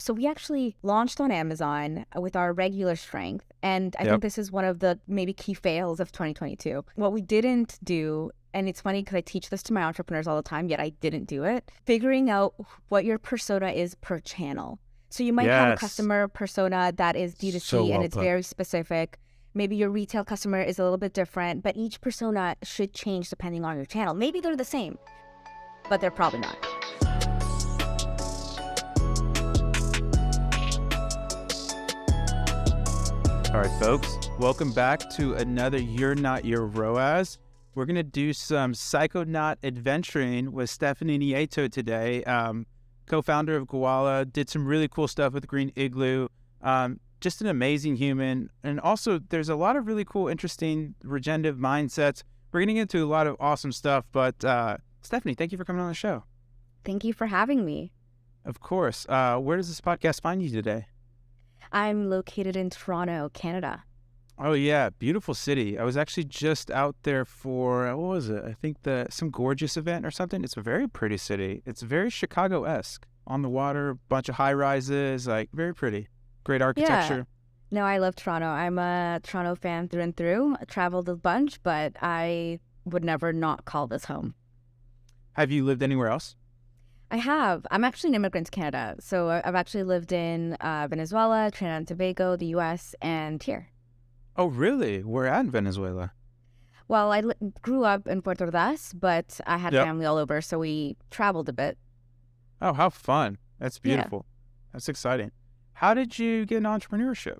So we actually launched on Amazon with our regular strength. And I think this is one of the maybe key fails of 2022. What we didn't do, and it's funny because I teach this to my entrepreneurs all the time, yet I didn't do it, figuring out what your persona is per channel. So you might have a customer persona that is D2C and it's very specific. Maybe your retail customer is a little bit different, but each persona should change depending on your channel. Maybe they're the same, but they're probably not. All right, folks, welcome back to another You're Not Your ROAS. We're going to do some psychonaut adventuring with Stefany Nieto today, co-founder of Gwella, did some really cool stuff with Green Igloo, just an amazing human. And also, there's a lot of really cool, interesting regenerative mindsets. We're getting into a lot of awesome stuff, but Stefany, thank you for coming on the show. Thank you for having me. Of course. Where does this podcast find you today? I'm located in Toronto, Canada. Oh, yeah. Beautiful city. I was actually just out there for, what was it? I think some gorgeous event or something. It's a very pretty city. It's very Chicago-esque. On the water, bunch of high-rises, like very pretty. Great architecture. Yeah. No, I love Toronto. I'm a Toronto fan through and through. I traveled a bunch, but I would never not call this home. Have you lived anywhere else? I have. I'm actually an immigrant to Canada. So I've actually lived in Venezuela, Trinidad and Tobago, the U.S., and here. Oh, really? Where at in Venezuela? Well, I grew up in Puerto Ordaz, but I had family all over, so we traveled a bit. Oh, how fun. That's beautiful. Yeah. That's exciting. How did you get into entrepreneurship?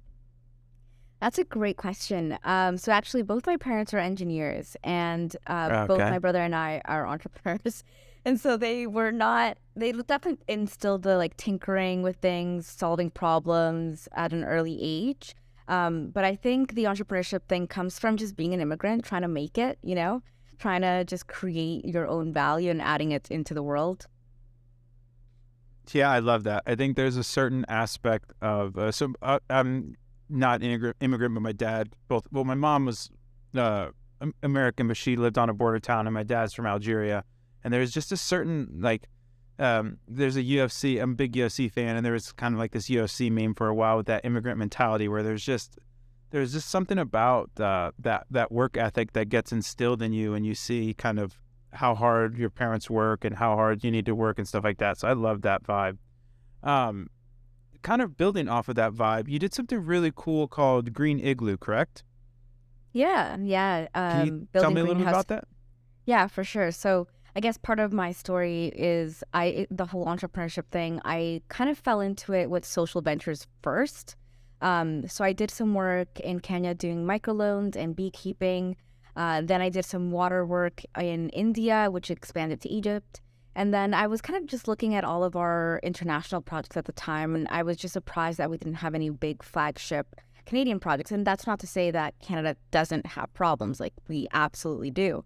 That's a great question. So actually, both my parents are engineers, and both my brother and I are entrepreneurs. And so they definitely instilled the tinkering with things, solving problems at an early age. But I think the entrepreneurship thing comes from just being an immigrant, trying to make it, trying to just create your own value and adding it into the world. Yeah, I love that. I think there's a certain aspect of, I'm not an immigrant, but my dad, my mom was American, but she lived on a border town, and my dad's from Algeria. And there's just a certain, there's a UFC, I'm a big UFC fan, and there was kind of like this UFC meme for a while with that immigrant mentality where there's just something about that work ethic that gets instilled in you, and you see kind of how hard your parents work and how hard you need to work and stuff like that. So I love that vibe. Kind of building off of that vibe, you did something really cool called Green Igloo, correct? Yeah. Can you tell me a little bit about that? Yeah, for sure. So I guess part of my story is the whole entrepreneurship thing. I kind of fell into it with social ventures first. So I did some work in Kenya doing microloans and beekeeping. Then I did some water work in India, which expanded to Egypt. And then I was kind of just looking at all of our international projects at the time, and I was just surprised that we didn't have any big flagship Canadian projects. And that's not to say that Canada doesn't have problems. We absolutely do.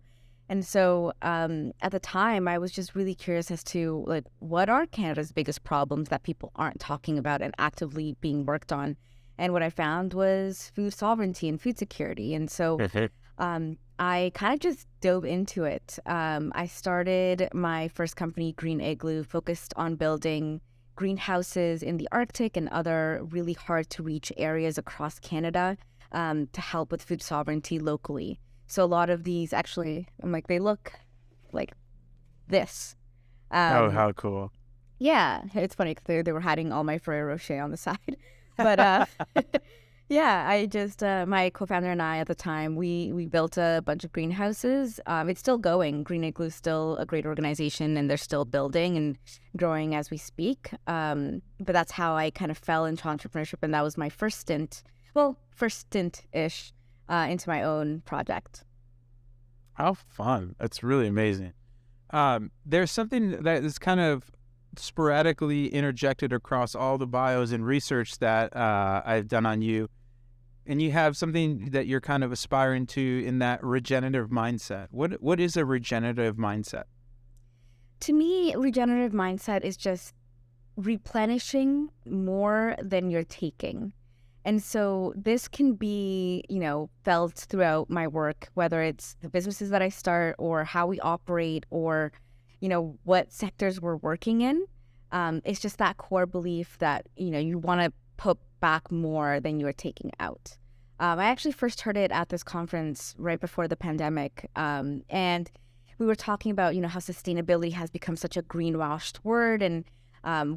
And so at the time, I was just really curious as to what are Canada's biggest problems that people aren't talking about and actively being worked on. And what I found was food sovereignty and food security. And so I kind of just dove into it. I started my first company, Green Igloo, focused on building greenhouses in the Arctic and other really hard to reach areas across Canada to help with food sovereignty locally. So a lot of these actually, they look like this. Oh, how cool. Yeah, it's funny because they were hiding all my Ferrero Rocher on the side. But yeah, I just, my co-founder and I at the time, we built a bunch of greenhouses. It's still going. Green Igloo is still a great organization, and they're still building and growing as we speak. But that's how I kind of fell into entrepreneurship, and that was my first stint-ish. Into my own project. How fun. That's really amazing. There's something that is kind of sporadically interjected across all the bios and research that I've done on you. And you have something that you're kind of aspiring to in that regenerative mindset. What is a regenerative mindset? To me, regenerative mindset is just replenishing more than you're taking. And so this can be, felt throughout my work, whether it's the businesses that I start or how we operate or, what sectors we're working in. It's just that core belief that, you want to put back more than you are taking out. I actually first heard it at this conference right before the pandemic. And we were talking about, how sustainability has become such a greenwashed word. And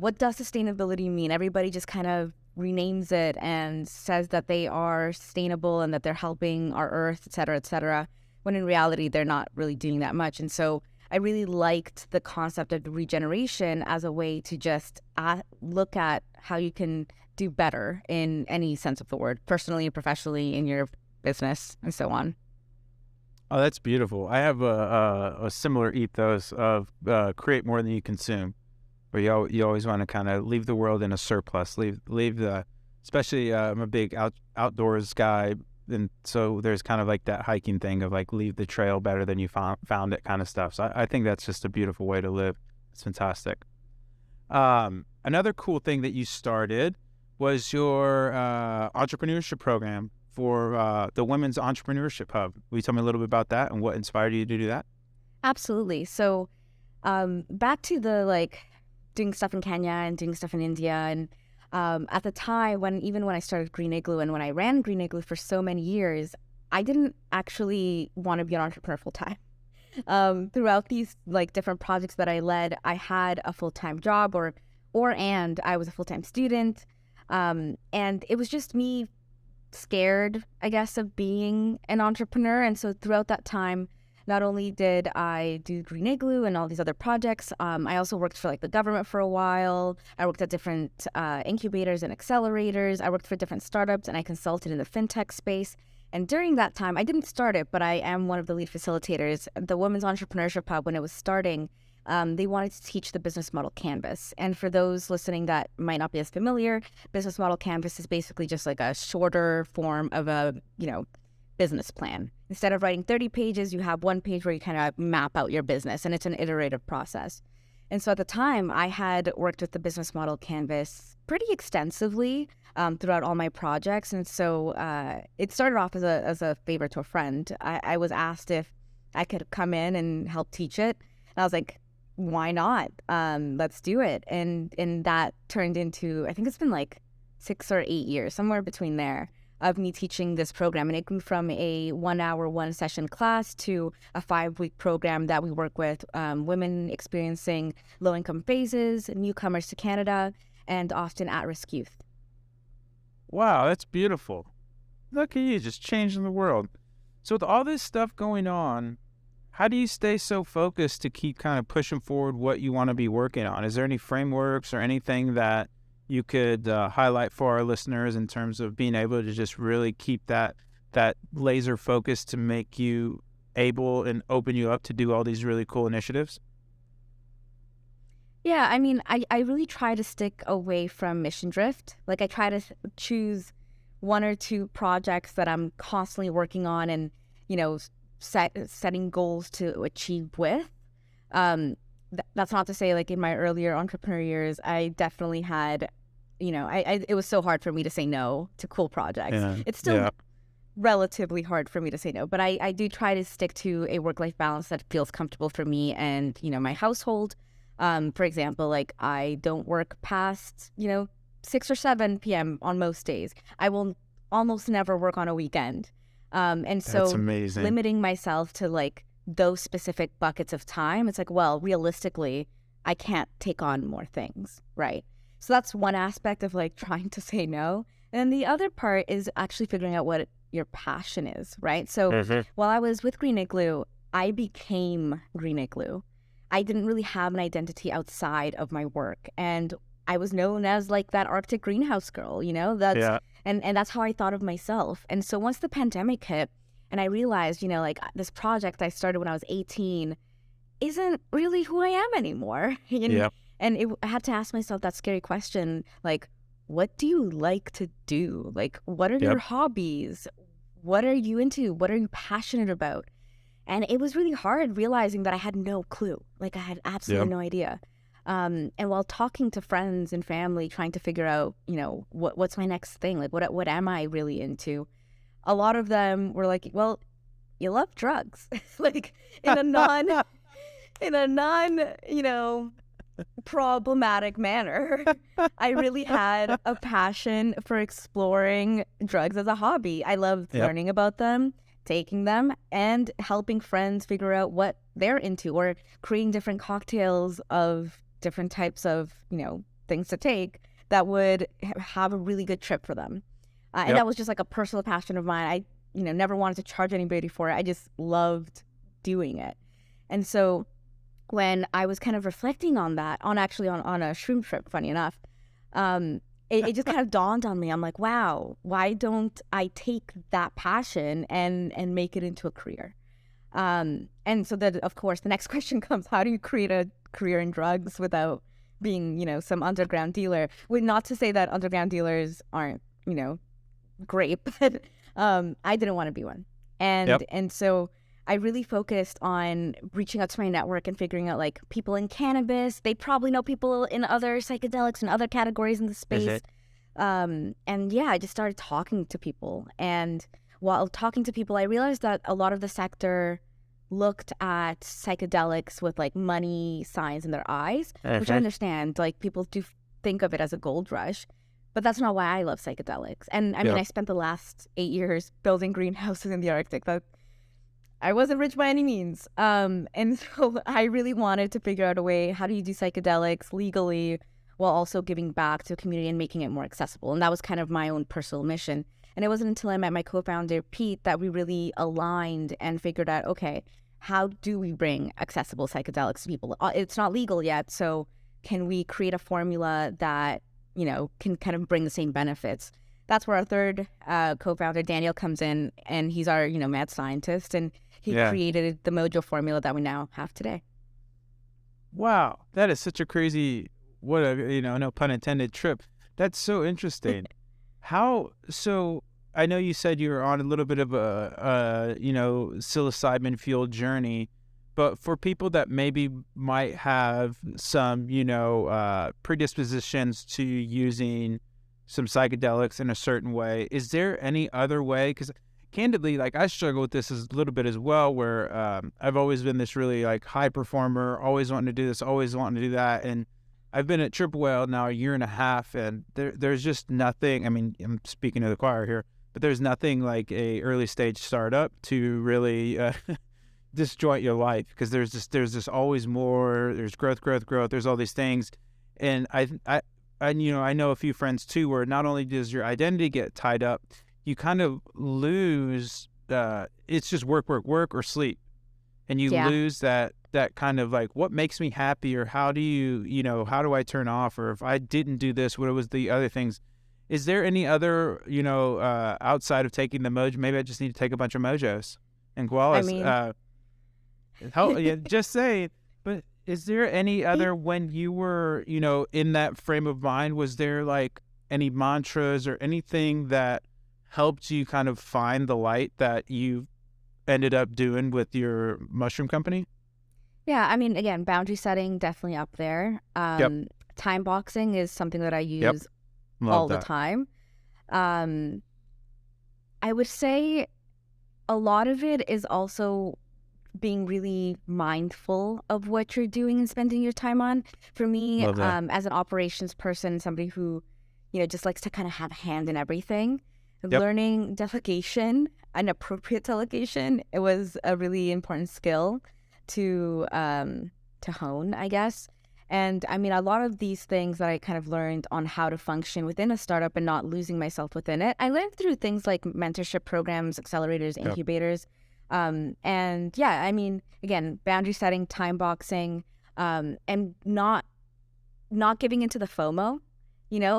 what does sustainability mean? Everybody just kind of renames it and says that they are sustainable and that they're helping our earth, et cetera, when in reality, they're not really doing that much. And so I really liked the concept of regeneration as a way to just look at how you can do better in any sense of the word, personally, professionally, in your business, and so on. Oh, that's beautiful. I have a similar ethos of create more than you consume, where you always want to kind of leave the world in a surplus, leave the, especially I'm a big outdoors guy, and so there's kind of like that hiking thing of like leave the trail better than you found it kind of stuff. So I think that's just a beautiful way to live. It's fantastic. Another cool thing that you started was your entrepreneurship program for the Women's Entrepreneurship Hub. Will you tell me a little bit about that and what inspired you to do that? Absolutely. So back to the doing stuff in Kenya and doing stuff in India. And at the time, when I started Green Igloo and when I ran Green Igloo for so many years, I didn't actually want to be an entrepreneur full time. Throughout these different projects that I led, I had a full-time job and I was a full-time student. And it was just me scared, I guess, of being an entrepreneur. And so throughout that time, not only did I do Green Igloo and all these other projects, I also worked for the government for a while. I worked at different incubators and accelerators. I worked for different startups and I consulted in the fintech space. And during that time, I didn't start it, but I am one of the lead facilitators. The Women's Entrepreneurship Hub, when it was starting, they wanted to teach the business model canvas. And for those listening that might not be as familiar, business model canvas is basically just like a shorter form of a, business plan. Instead of writing 30 pages, you have one page where you kind of map out your business, and it's an iterative process. And so at the time, I had worked with the business model canvas pretty extensively throughout all my projects. And so it started off as a favor to a friend. I was asked if I could come in and help teach it. And I was like, why not? Let's do it. And that turned into, I think it's been 6 or 8 years, somewhere between there, of me teaching this program. And it grew from a 1-hour, 1-session class to a 5-week program that we work with women experiencing low-income phases, newcomers to Canada, and often at-risk youth. Wow, that's beautiful. Look at you, just changing the world. So with all this stuff going on, how do you stay so focused to keep kind of pushing forward what you want to be working on? Is there any frameworks or anything that you could highlight for our listeners in terms of being able to just really keep that laser focus to make you able and open you up to do all these really cool initiatives? Yeah, I mean, I really try to stick away from mission drift. I try to choose 1 or 2 projects that I'm constantly working on and, setting goals to achieve with. That's not to say in my earlier entrepreneur years, I definitely had, it was so hard for me to say no to cool projects. Yeah. It's still relatively hard for me to say no, but I do try to stick to a work-life balance that feels comfortable for me and, my household. For example, I don't work past, 6 or 7 p.m. on most days. I will almost never work on a weekend. And so that's amazing. Limiting myself to those specific buckets of time, it's well, realistically, I can't take on more things, right? So that's one aspect of trying to say no. And then the other part is actually figuring out what your passion is, right? So while I was with Green Igloo, I became Green Igloo. I didn't really have an identity outside of my work. And I was known as that Arctic greenhouse girl, and that's how I thought of myself. And so once the pandemic hit and I realized, this project I started when I was 18 isn't really who I am anymore. And I had to ask myself that scary question, what do you like to do? What are your hobbies? What are you into? What are you passionate about? And it was really hard realizing that I had no clue. I had absolutely no idea. And while talking to friends and family, trying to figure out, what's my next thing? What am I really into? A lot of them were like, well, you love drugs. in a non, problematic manner. I really had a passion for exploring drugs as a hobby. I loved learning about them, taking them, and helping friends figure out what they're into, or creating different cocktails of different types of, things to take that would have a really good trip for them. And that was just like a personal passion of mine. I, never wanted to charge anybody for it. I just loved doing it. And so when I was kind of reflecting on that, on a shroom trip, funny enough, it just kind of dawned on me. I'm like, wow, why don't I take that passion and make it into a career? And so that, of course, the next question comes, how do you create a career in drugs without being, some underground dealer? Not to say that underground dealers aren't, great, but I didn't want to be one. And so I really focused on reaching out to my network and figuring out, like, people in cannabis. They probably know people in other psychedelics and other categories in the space. And I just started talking to people. And while talking to people, I realized that a lot of the sector looked at psychedelics with, like, money signs in their eyes, which I understand. Like, people do think of it as a gold rush. But that's not why I love psychedelics. And I mean, I spent the last 8 years building greenhouses in the Arctic. I wasn't rich by any means. And so I really wanted to figure out a way, how do you do psychedelics legally while also giving back to the community and making it more accessible? And that was kind of my own personal mission. And it wasn't until I met my co-founder, Pete, that we really aligned and figured out, okay, how do we bring accessible psychedelics to people? It's not legal yet, so can we create a formula that, can kind of bring the same benefits? That's where our third co-founder, Daniel, comes in, and he's our, mad scientist, and he created the Mojo formula that we now have today. Wow, that is such a crazy, no pun intended, trip. That's so interesting. So I know you said you were on a little bit of a psilocybin fueled journey, but for people that maybe might have some, predispositions to using some psychedelics in a certain way, is there any other way? Because candidly, like, I struggle with this a little bit as well, where I've always been this really, like, high performer, always wanting to do this, always wanting to do that. And I've been at Triple Whale now 1.5 years, and there's just nothing. I mean, I'm speaking to the choir here, but there's nothing like a early stage startup to really disjoint your life, because there's just always more. There's growth. There's all these things, and I know a few friends too, where not only does your identity get tied up, you kind of lose. It's just work or sleep, and you lose that kind of, like, what makes me happy, or how do I turn off, or if I didn't do this, what was the other things? Is there any other outside of taking the Mojo? Maybe I just need to take a bunch of Mojos and Gwellas. Just saying. But is there any other, when you were, in that frame of mind, was there, like, any mantras or anything that helped you kind of find the light that you ended up doing with your mushroom company? Yeah, I mean, again, boundary setting, definitely up there. Time boxing is something that I use all the time. I would say a lot of it is also being really mindful of what you're doing and spending your time on. For me, as an operations person, somebody who, just likes to kind of have a hand in everything, learning delegation, an appropriate delegation, it was a really important skill to hone, I guess. And I mean, a lot of these things that I kind of learned on how to function within a startup and not losing myself within it, I learned through things like mentorship programs, accelerators, incubators. And yeah, I mean, again, boundary setting, time boxing, and not giving into the FOMO,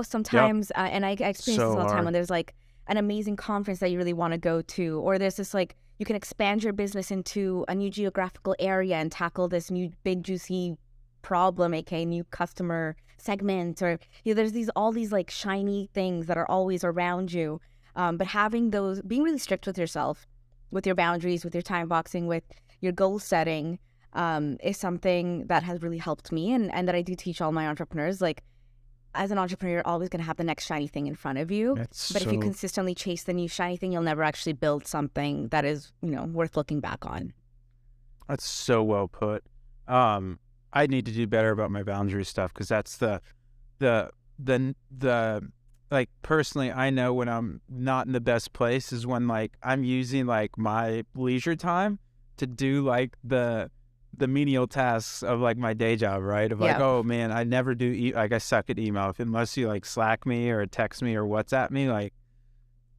sometimes, and I experience this all the time when there's, like, an amazing conference that you really want to go to, or there's this, like, you can expand your business into a new geographical area and tackle this new big juicy problem, aka new customer segment, or there's all these like shiny things that are always around you, but having those, being really strict with yourself, with your boundaries, with your time boxing, with your goal setting, is something that has really helped me, and that I do teach all my entrepreneurs. Like, as an entrepreneur, you're always going to have the next shiny thing in front of you. But if you consistently chase the new shiny thing, you'll never actually build something that is, worth looking back on. That's so well put. I need to do better about my boundary stuff, because that's the like, personally, I know when I'm not in the best place is when like I'm using like my leisure time to do like the menial tasks of like my day job, right? Of like, Yeah. oh man, I never do like, I suck at email. Unless you like Slack me or text me or WhatsApp me, like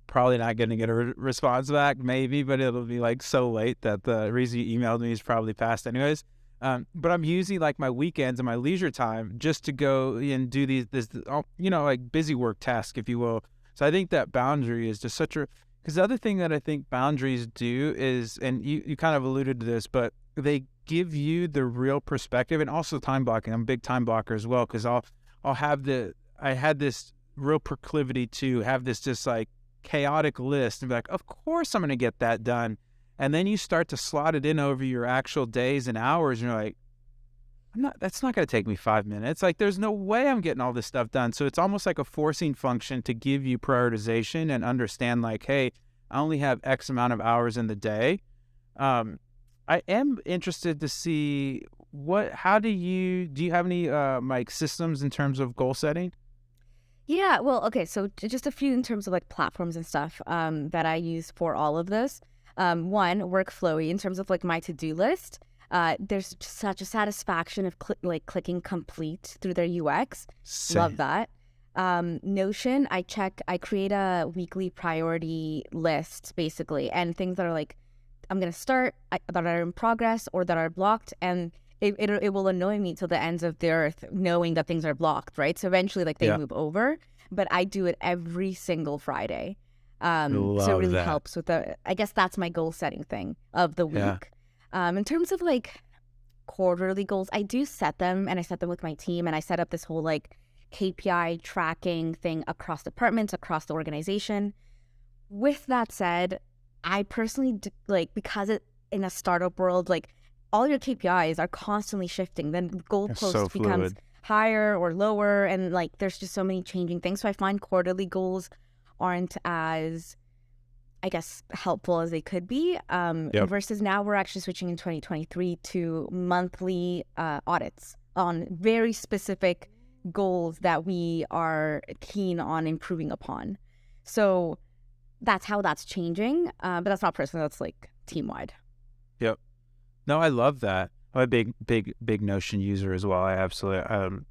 probably not going to get a response back, maybe, but it'll be like so late that the reason you emailed me is probably past anyways. But I'm using like my weekends and my leisure time just to go and do this, like busy work task, if you will. So I think that boundary is just because the other thing that I think boundaries do is, and you kind of alluded to this, but they give you the real perspective, and also time blocking. I'm a big time blocker as well, because I had this real proclivity to have this just like chaotic list and be like, of course I'm going to get that done. And then you start to slot it in over your actual days and hours, and you're like, that's not going to take me 5 minutes. Like, there's no way I'm getting all this stuff done. So it's almost like a forcing function to give you prioritization and understand like, hey, I only have X amount of hours in the day. I am interested to see do you have any like systems in terms of goal setting? Yeah, well, okay, so just a few in terms of like platforms and stuff that I use for all of this. One, workflowy in terms of like my to-do list. There's such a satisfaction of clicking complete through their UX. Same. Love that. Notion, I create a weekly priority list basically, and things that are like, I'm going to start, that are in progress or that are blocked, and it will annoy me till the ends of the earth knowing that things are blocked, right? So eventually like they move over, but I do it every single Friday. So it really helps with I guess that's my goal setting thing of the week. In terms of like quarterly goals, I do set them, and I set them with my team, and I set up this whole like KPI tracking thing across departments, across the organization. With that said, I personally because in a startup world, like all your KPIs are constantly shifting. Then goalpost becomes higher or lower, and like there's just so many changing things. So I find quarterly goals aren't as, I guess, helpful as they could be. Versus now we're actually switching in 2023 to monthly audits on very specific goals that we are keen on improving upon. So that's how that's changing. But that's not personal, that's like team-wide. Yep. No, I love that. I'm a big Notion user as well. I absolutely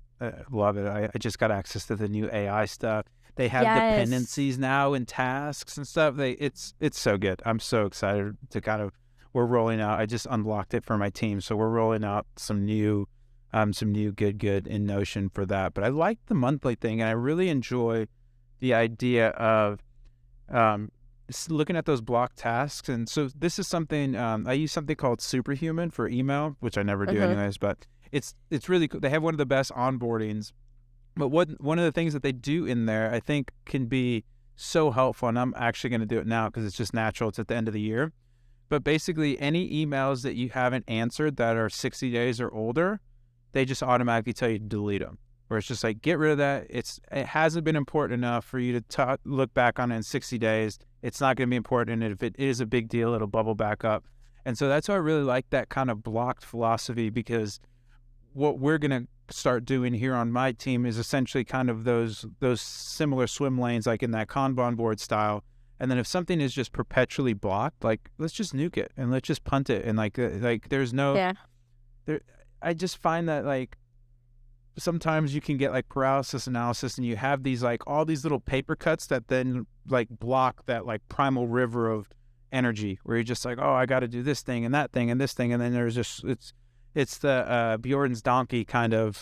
love it. I just got access to the new AI stuff. They have dependencies now in tasks and stuff. It's so good. I'm so excited to we're rolling out. I just unlocked it for my team, so we're rolling out some new good in Notion for that. But I like the monthly thing, and I really enjoy the idea of looking at those block tasks. And so this is something I use something called Superhuman for email, which I never do anyways. But it's really cool. They have one of the best onboardings. But one of the things that they do in there, I think, can be so helpful, and I'm actually going to do it now because it's just natural. It's at the end of the year. But basically, any emails that you haven't answered that are 60 days or older, they just automatically tell you to delete them. Where it's just like, get rid of that. It hasn't been important enough for you to look back on it in 60 days. It's not going to be important. And if it is a big deal, it'll bubble back up. And so that's why I really like that kind of blocked philosophy, because what we're going to start doing here on my team is essentially kind of those similar swim lanes, like in that Kanban board style. And then if something is just perpetually blocked, like, let's just nuke it and let's just punt it. And like there's no, I just find that like sometimes you can get like paralysis analysis, and you have these like all these little paper cuts that then like block that like primal river of energy, where you're just like, oh, I got to do this thing and that thing and this thing. And then there's just, it's the Bjorn's donkey kind of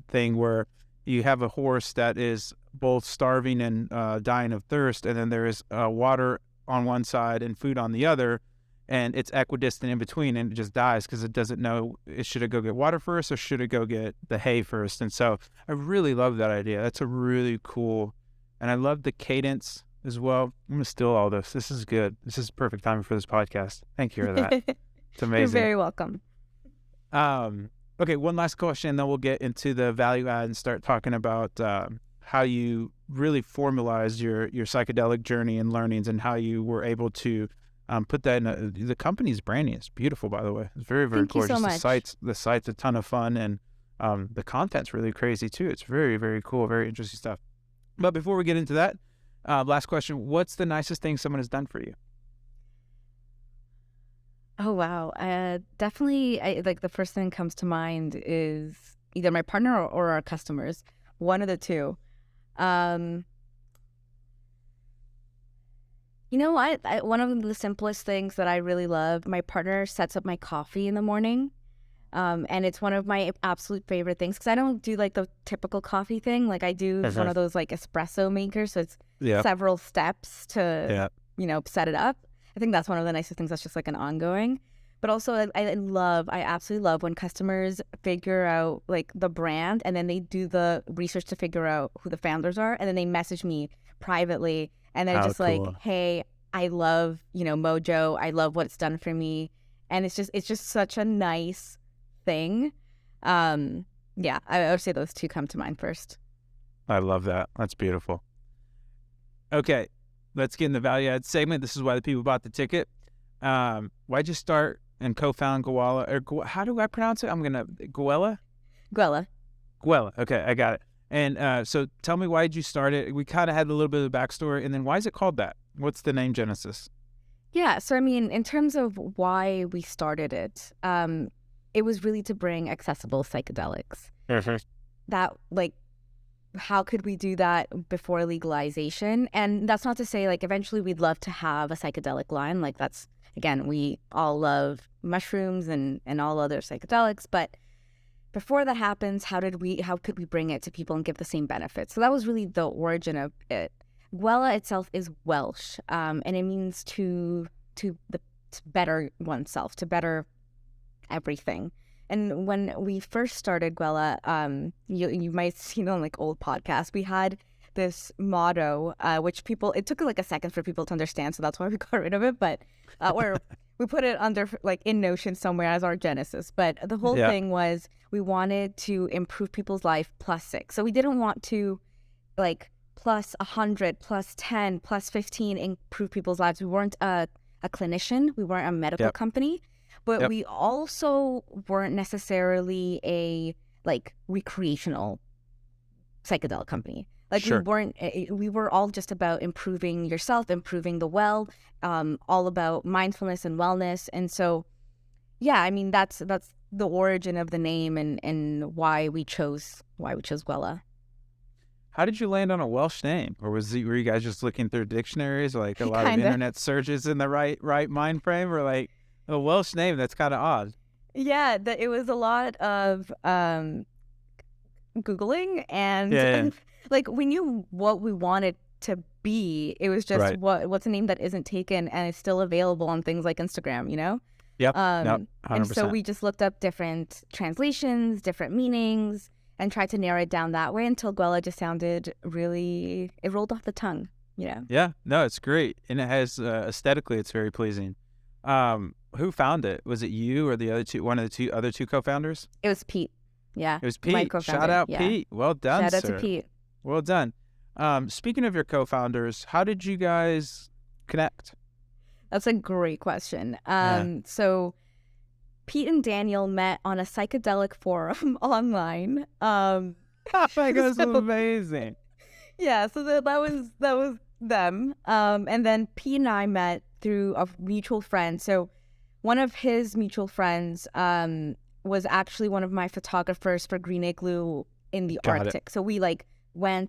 thing, where you have a horse that is both starving and dying of thirst, and then there is water on one side and food on the other, and it's equidistant in between, and it just dies because it doesn't know should it go get water first or should it go get the hay first. And so I really love that idea. That's a really cool, and I love the cadence as well. I'm going to steal all this. This is good. This is perfect timing for this podcast. Thank you for that. It's amazing. You're very welcome. Okay, one last question, and then we'll get into the value add and start talking about how you really formalized your psychedelic journey and learnings, and how you were able to Put that in the company's branding is beautiful, by the way. It's very, very Thank you gorgeous. so much. The site's a ton of fun, and the content's really crazy too. It's very, very cool, very interesting stuff. But before we get into that, last question: what's the nicest thing someone has done for you? Oh wow. Definitely like the first thing that comes to mind is either my partner or our customers. One of the two. You know what? One of the simplest things that I really love, my partner sets up my coffee in the morning. And it's one of my absolute favorite things because I don't do like the typical coffee thing. Like I do one of those like espresso makers. So it's several steps to, set it up. I think that's one of the nicest things that's just like an ongoing. But also I absolutely love when customers figure out like the brand and then they do the research to figure out who the founders are. And then they message me privately and they're just like, hey, I love, Mojo. I love what it's done for me. And it's just such a nice thing. I would say those two come to mind first. I love that. That's beautiful. Okay, let's get in the value add segment. This is why the people bought the ticket. Why'd you start and co-found Gwella? Or how do I pronounce it? Gwella. Okay, I got it. And so tell me, why did you start it? We kind of had a little bit of the backstory, and then why is it called that? What's the name genesis? Yeah, so I mean, in terms of why we started it, it was really to bring accessible psychedelics. That, like, how could we do that before legalization? And that's not to say, like, eventually we'd love to have a psychedelic line. Like, that's, again, we all love mushrooms and all other psychedelics. But before that happens, how could we bring it to people and give the same benefits? So that was really the origin of it. Gwella itself is Welsh, and it means to better oneself, to better everything. And when we first started Gwella, you might have seen on like old podcasts, we had this motto, which it took like a second for people to understand, so that's why we got rid of it. But or we put it under like in Notion somewhere as our genesis. But the whole thing was we wanted to improve people's life +6. So we didn't want to like +100, +10, +15 improve people's lives. We weren't a clinician. We weren't a medical company. But we also weren't necessarily a like recreational psychedelic company. Like we were all just about improving yourself, improving the well, all about mindfulness and wellness. And so, I mean, that's the origin of the name and why we chose Gwella. How did you land on a Welsh name? Or were you guys just looking through dictionaries, like a lot of internet searches in the right mind frame, or like a Welsh name? That's kind of odd. Yeah, it was a lot of Googling and like we knew what we wanted to be. It was just what's a name that isn't taken and is still available on things like Instagram, Yep. 100%. And so we just looked up different translations, different meanings, and tried to narrow it down that way until Gwella just sounded it rolled off the tongue, Yeah, no, it's great. And it has, aesthetically, it's very pleasing. Who found it? Was it you or one of the other two co-founders? It was Pete. Yeah. It was Pete. Shout out, Pete. Well done, Shout out to Pete. Well done. Speaking of your co-founders, how did you guys connect? That's a great question. So Pete and Daniel met on a psychedelic forum online. Oh my God, that's amazing. Yeah, so that was them. And then Pete and I met through a mutual friend. So one of his mutual friends was actually one of my photographers for Green Igloo in the Arctic. So we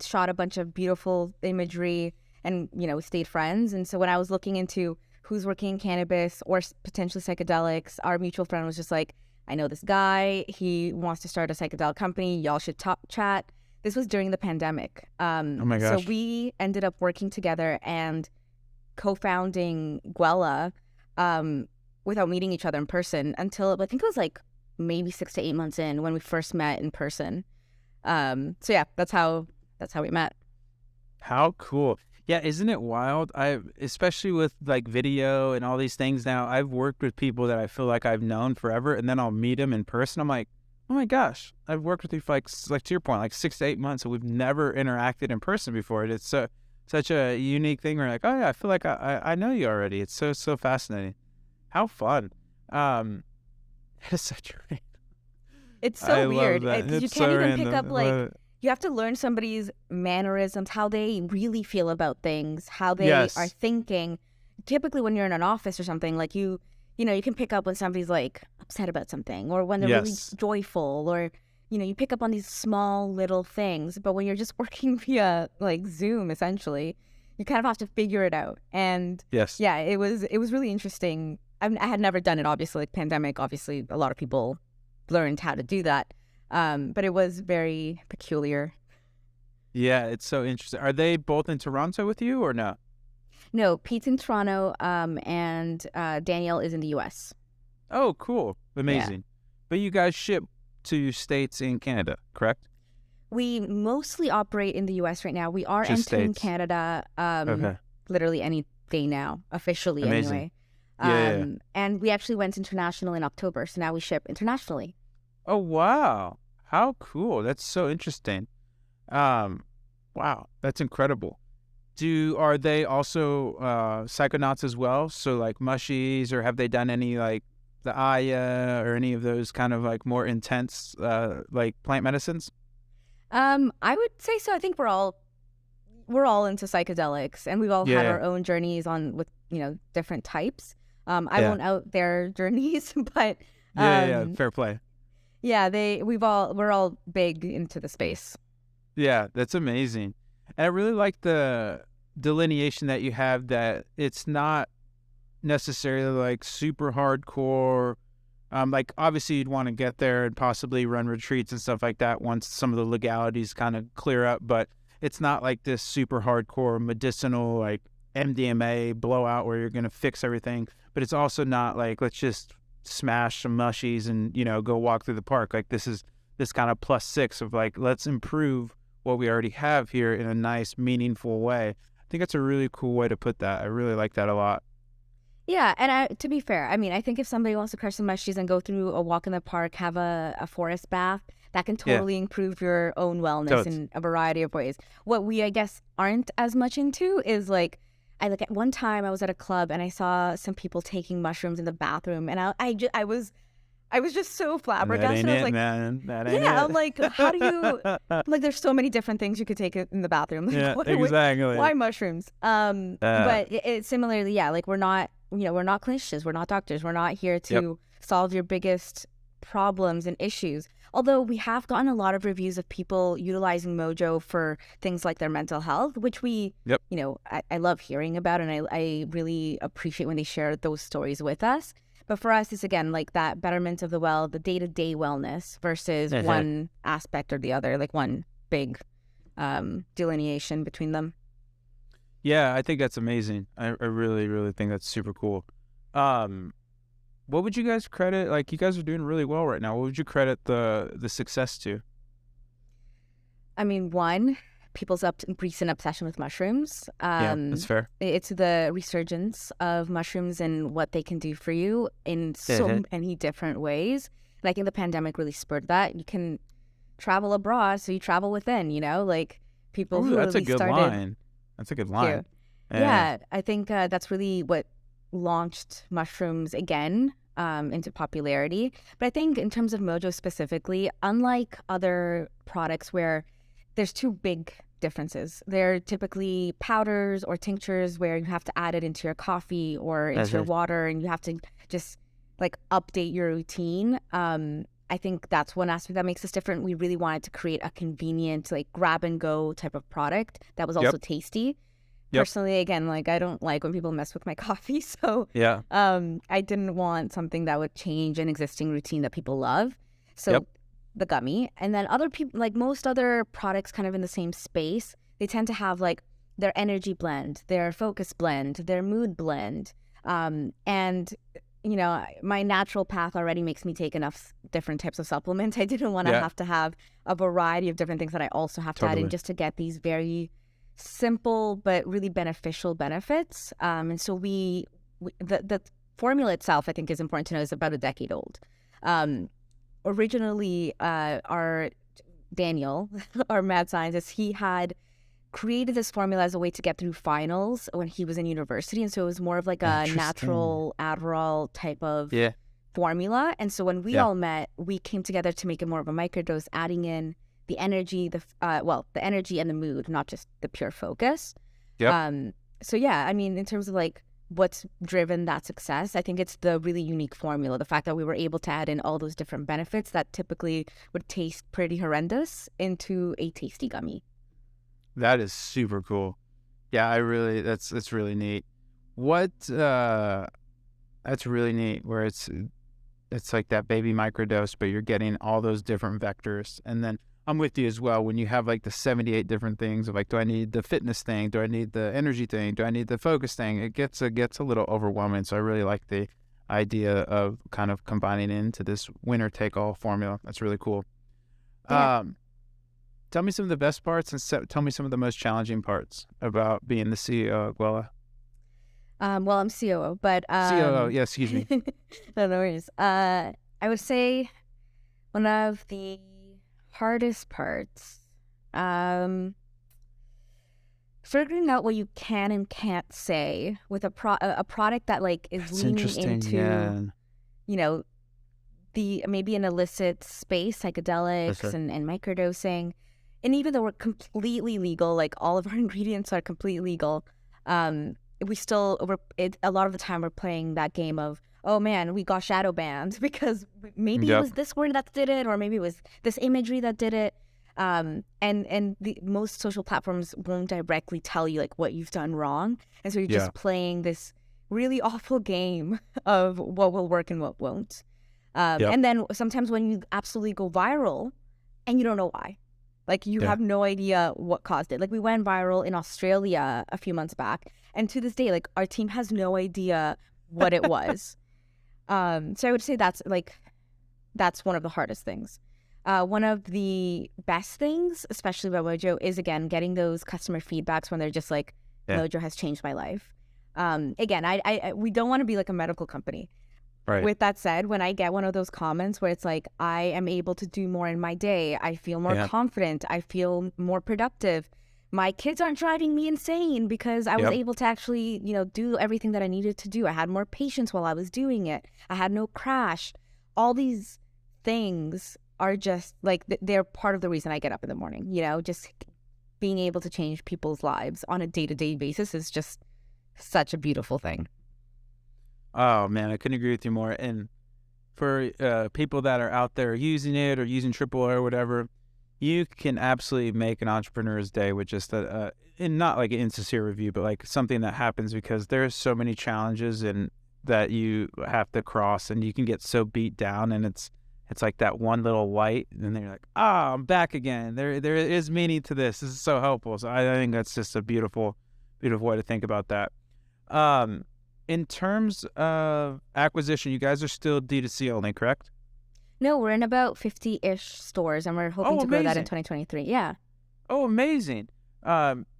shot a bunch of beautiful imagery and, we stayed friends. And so when I was looking into who's working in cannabis or potentially psychedelics, our mutual friend was just like, I know this guy. He wants to start a psychedelic company. Y'all should chat. This was during the pandemic. Oh my gosh. So we ended up working together and co-founding Gwella without meeting each other in person until I think it was like maybe 6 to 8 months in when we first met in person. So that's how we met. How cool. Yeah, isn't it wild? Especially with like video and all these things now, I've worked with people that I feel like I've known forever, and then I'll meet them in person. I'm like, oh my gosh, I've worked with you for like to your point, like 6 to 8 months, and we've never interacted in person before. It's such a unique thing. We're like, oh yeah, I feel like I know you already. It's so fascinating. How fun. It's such a It's I so love weird. that. You It's can't so even pick random. up I love like it. you have to learn somebody's mannerisms, how they really feel about things, how they are Yes. thinking. Typically, when you're in an office or something, like you can pick up when somebody's like upset about something, or when they're really Yes. joyful, or you pick up on these small little things. But when you're just working via like Zoom, essentially, you kind of have to figure it out. And Yes. yeah, it was really interesting. I had never done it, obviously, like pandemic. Obviously, a lot of people learned how to do that. But it was very peculiar. Yeah, it's so interesting. Are they both in Toronto with you or no? No, Pete's in Toronto, and Danielle is in the U.S. Oh, cool. Yeah. Amazing. But you guys ship to states in Canada, correct? We mostly operate in the U.S. right now. We are Just entering states. Canada Okay. literally any day now, officially Amazing. anyway. Yeah. And we actually went international in October, so now we ship internationally. Oh, wow. How cool. That's so interesting. Wow, that's incredible. Are they also psychonauts as well? So like mushies, or have they done any like the Aya or any of those kind of like more intense like plant medicines? I would say so. I think we're all into psychedelics, and we've all had Yeah. our own journeys on with different types. I Yeah. won't out their journeys, but Yeah. um, Fair play. yeah, we're all big into the space. Yeah, that's amazing. And I really like the delineation that you have, that it's not necessarily like super hardcore. Like obviously you'd want to get there and possibly run retreats and stuff like that once some of the legalities kind of clear up, but it's not like this super hardcore medicinal like MDMA blowout where you're going to fix everything, but it's also not like let's just smash some mushies and go walk through the park. Like this is this kind of +6 of like let's improve what we already have here in a nice meaningful way. I think that's a really cool way to put that. I really like that a lot. Yeah, and to be fair, I mean, I think if somebody wants to crush some mushies and go through a walk in the park, have a forest bath, that can Yeah. totally improve your own wellness Totes. in a variety of ways. What we, I guess, aren't as much into is like, at one time I was at a club and I saw some people taking mushrooms in the bathroom, and I was just so That flabbergasted. ain't I was it, like, man. That ain't yeah, it. I'm like, how do you like? There's so many different things you could take in the bathroom. Yeah, Like, exactly. why mushrooms? But it similarly, yeah, like we're not clinicians, we're not doctors, we're not here Yep. to solve your biggest problems and issues. Although we have gotten a lot of reviews of people utilizing Mojo for things like their mental health, which Yep. I love hearing about, and I really appreciate when they share those stories with us. But for us, it's again like that betterment of the day-to-day wellness versus Mhm. one aspect or the other, like one big delineation between them. Yeah, I think that's amazing. I really, really think that's super cool. What would you guys credit? Like, you guys are doing really well right now. What would you credit the success to? I mean, one, people's recent obsession with mushrooms. Yeah, that's fair. It's the resurgence of mushrooms and what they can do for you in so Mhm. many different ways. And I think the pandemic really spurred that. You can travel abroad, so you travel within, like people Ooh, who that's a really good started. line. That's a good line. Yeah, I think that's really what launched mushrooms again into popularity. But I think in terms of Mojo specifically, unlike other products where there's two big differences. They're typically powders or tinctures where you have to add it into your coffee or into your water, and you have to just like update your routine. I think that's one aspect that makes us different. We really wanted to create a convenient, like grab and go type of product that was also tasty. Yep. Personally, again, like I don't like when people mess with my coffee, so Yeah. I didn't want something that would change an existing routine that people love. So the gummy, and then other people, like most other products kind of in the same space, they tend to have like their energy blend, their focus blend, their mood blend. And my natural path already makes me take enough different types of supplements. I didn't want to have to have a variety of different things that I also have to add in just to get these very simple but really beneficial benefits. And so the formula itself, I think, is important to know, is about a decade old. Originally, our Daniel, our mad scientist, he had created this formula as a way to get through finals when he was in university. And so it was more of like a natural Adderall type of formula. And so when we all met, we came together to make it more of a microdose, adding in the energy, the energy and the mood, not just the pure focus. So yeah, I mean, in terms of like what's driven that success, I think it's the really unique formula. The fact that we were able to add in all those different benefits that typically would taste pretty horrendous into a tasty gummy. That is super cool. Yeah, that's really neat. That's really neat where it's like that baby microdose, but you're getting all those different vectors. And then I'm with you as well. When you have like the 78 different things of like, do I need the fitness thing? Do I need the energy thing? Do I need the focus thing? It gets a little overwhelming. So I really like the idea of kind of combining into this winner take all formula. That's really cool. Yeah. Tell me some of the best parts and tell me some of the most challenging parts about being the CEO of Gwella. Well, I'm COO, but COO, yeah, excuse me. No worries. I would say one of the hardest parts, figuring out what you can and can't say with a product that like is leaning into, you know, the maybe an illicit space, psychedelics and microdosing. And even though we're completely legal, like all of our ingredients are completely legal, we still, a lot of the time we're playing that game of, oh man, we got shadow banned because maybe it was this word that did it, or maybe it was this imagery that did it. And the most social platforms won't directly tell you like what you've done wrong. And so you're just playing this really awful game of what will work and what won't. And then sometimes when you absolutely go viral and you don't know why. Like you have no idea what caused it. Like we went viral in Australia a few months back, and to this day, like our team has no idea what it was. So I would say that's one of the hardest things. One of the best things, especially about Mojo, is again getting those customer feedbacks when they're just like, Mojo has changed my life. Again, we don't want to be like a medical company. Right. With that said, when I get one of those comments where it's like, I am able to do more in my day, I feel more confident, I feel more productive. My kids aren't driving me insane because I was able to actually, do everything that I needed to do. I had more patience while I was doing it. I had no crash. All these things are just like, they're part of the reason I get up in the morning. Just being able to change people's lives on a day-to-day basis is just such a beautiful thing. Oh, man, I couldn't agree with you more. And for people that are out there using it or using AAA or whatever, you can absolutely make an entrepreneur's day with just and not like an insincere review, but like something that happens because there's so many challenges and that you have to cross, and you can get so beat down, and it's like that one little light, and then you're like, I'm back again. There is meaning to this. This is so helpful. So I think that's just a beautiful, beautiful way to think about that. In terms of acquisition, you guys are still D2C only, correct? No, we're in about 50-ish stores, and we're hoping to grow that in 2023. Yeah. Oh, amazing.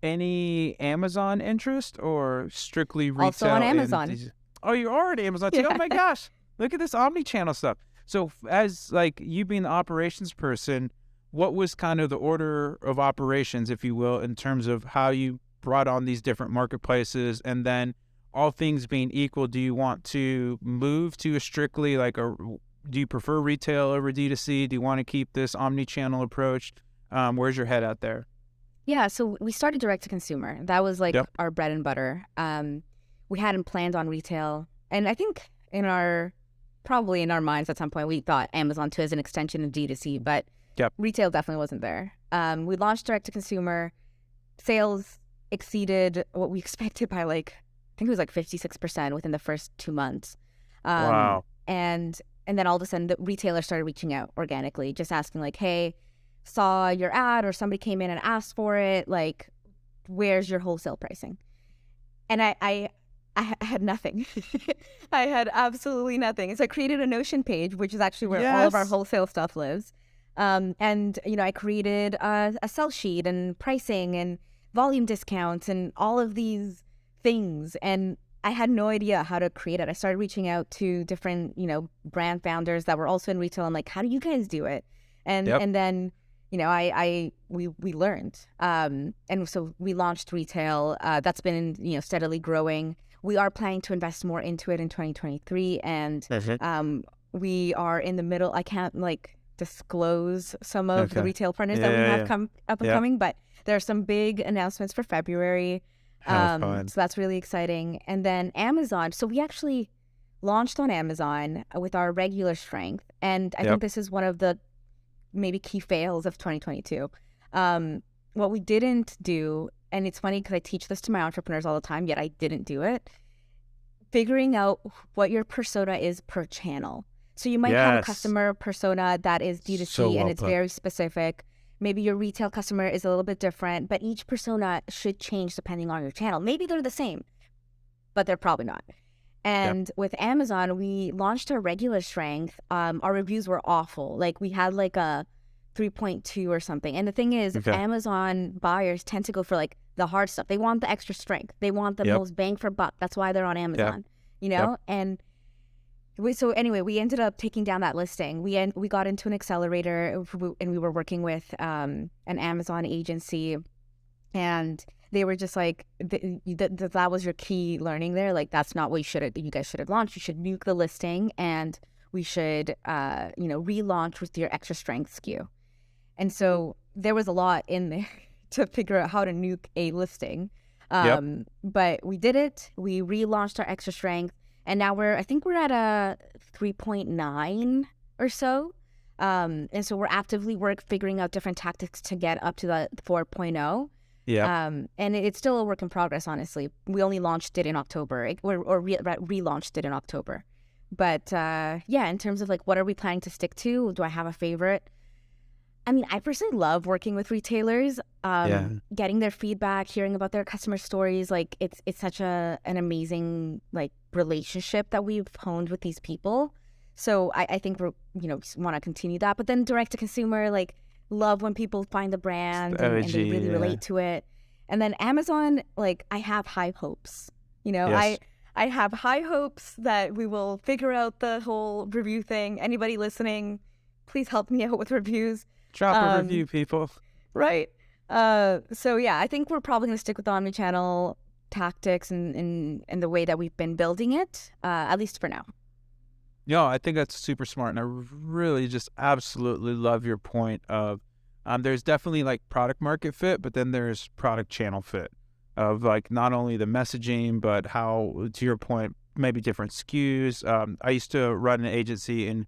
Any Amazon interest or strictly retail? Also on Amazon. Oh, you are at Amazon too? Oh my gosh. Look at this Omnichannel stuff. So as like you being the operations person, what was kind of the order of operations, if you will, in terms of how you brought on these different marketplaces? And then all things being equal, do you want to move to a strictly do you prefer retail over D2C? Do you want to keep this omni-channel approach? Where's your head out there? Yeah, so we started direct to consumer. That was like our bread and butter. We hadn't planned on retail. And I think probably in our minds at some point, we thought Amazon too as an extension of D2C, but retail definitely wasn't there. We launched direct to consumer. Sales exceeded what we expected by I think it was 56% within the first 2 months. Wow. And then all of a sudden the retailer started reaching out organically, just asking hey, saw your ad, or somebody came in and asked for it. Where's your wholesale pricing? And I had nothing. I had absolutely nothing. So I created a Notion page, which is actually where all of our wholesale stuff lives. And, I created a sell sheet and pricing and volume discounts and all of these things, and I had no idea how to create it. I started reaching out to different, brand founders that were also in retail. I'm like, how do you guys do it? And then, we learned. And so we launched retail. That's been, steadily growing. We are planning to invest more into it in 2023. And we are in the middle. I can't disclose some of the retail partners that we have come up and coming, but there are some big announcements for February. So that's really exciting. And then Amazon. So we actually launched on Amazon with our regular strength. And I think this is one of the maybe key fails of 2022. What we didn't do, and it's funny because I teach this to my entrepreneurs all the time, yet I didn't do it, figuring out what your persona is per channel. So you might have a customer persona that is D2C and it's very specific. Maybe your retail customer is a little bit different, but each persona should change depending on your channel. Maybe they're the same, but they're probably not. And with Amazon, we launched our regular strength. Our reviews were awful. We had a 3.2 or something. And the thing is, Amazon buyers tend to go for the hard stuff. They want the extra strength. They want the most bang for buck. That's why they're on Amazon, And so anyway, we ended up taking down that listing. We got into an accelerator, and we were working with an Amazon agency, and they were just that was your key learning there. That's not what you guys should have launched. You should nuke the listing, and we should relaunch with your extra strength SKU. And so there was a lot in there to figure out how to nuke a listing. But we did it. We relaunched our extra strength. And now I think we're at a 3.9 or so. And so we're actively figuring out different tactics to get up to the 4.0. And it's still a work in progress, honestly. We only launched it in October, or relaunched it in October. But in terms of what are we planning to stick to? Do I have a favorite? I mean, I personally love working with retailers, getting their feedback, hearing about their customer stories. It's such an amazing relationship that we've honed with these people. So I think we're want to continue that. But then direct to consumer, love when people find the brand and they really relate to it. And then Amazon, I have high hopes. I have high hopes that we will figure out the whole review thing. Anybody listening, please help me out with reviews. Drop a review, people. Right. So yeah, I think we're probably going to stick with the Omnichannel tactics and the way that we've been building it, at least for now. Yeah, I think that's super smart. And I really just absolutely love your point of there's definitely product market fit, but then there's product channel fit of not only the messaging, but how, to your point, maybe different SKUs. I used to run an agency, and